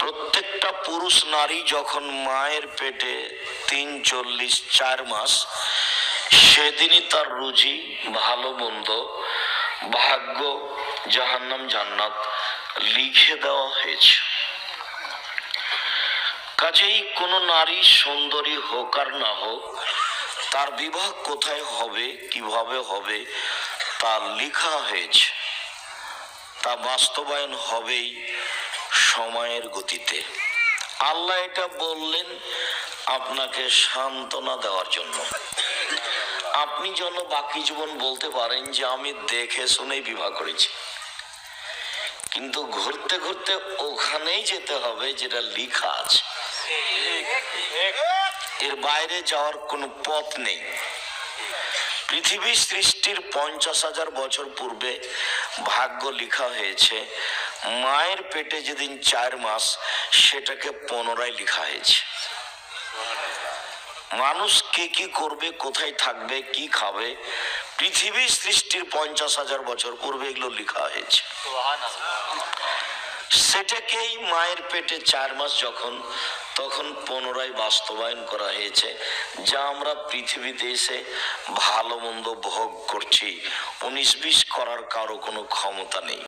প্রত্যেকটা পুরুষ নারী যখন মায়ের পেটে 4 মাস, সেদিনই তার রুজি, ভালো মন্দ, ভাগ্য, জাহান্নাম জান্নাত লিখে দেওয়া হয়েছে। কাজেই কোন নারী সুন্দরী হোক আর না হোক, তার বিবাহ কোথায় হবে, কিভাবে হবে, তা লেখা হয়েছে। তা বাস্তবায়ন হবেই সময়ের গতিতে। আল্লাহ এটা বললেন আপনাকে সান্ত্বনা দেওয়ার জন্য, আপনি যেন বাকি জীবন বলতে পারেন যে আমি দেখে শুনেই বিবাহ করেছি। কিন্তু ঘুরতে ঘুরতে ওখানেই যেতে হবে যেটা লেখা আছে, এর বাইরে যাওয়ার কোনো পথ নেই। পৃথিবী সৃষ্টির 50,000 বছর পূর্বে ভাগ্য লেখা হয়েছে। মায়ের পেটে যেদিন 4 মাস, সেটাকে পুনরায় লেখা হয়েছে। মানুষ কে কি করবে, কোথায় থাকবে, কি খাবে, পৃথিবী সৃষ্টির 50,000 বছর পূর্বে এগুলো লেখা হয়েছে। সেটাকেই মায়ের পেটে 4 মাস যখন, তখন পুনরায় বাস্তবায়ন করা হয়েছে। যা আমরা পৃথিবীতে এসে ভালো মন্দ ভোগ করছি, 19-20 করার কারো কোনো ক্ষমতা নেই।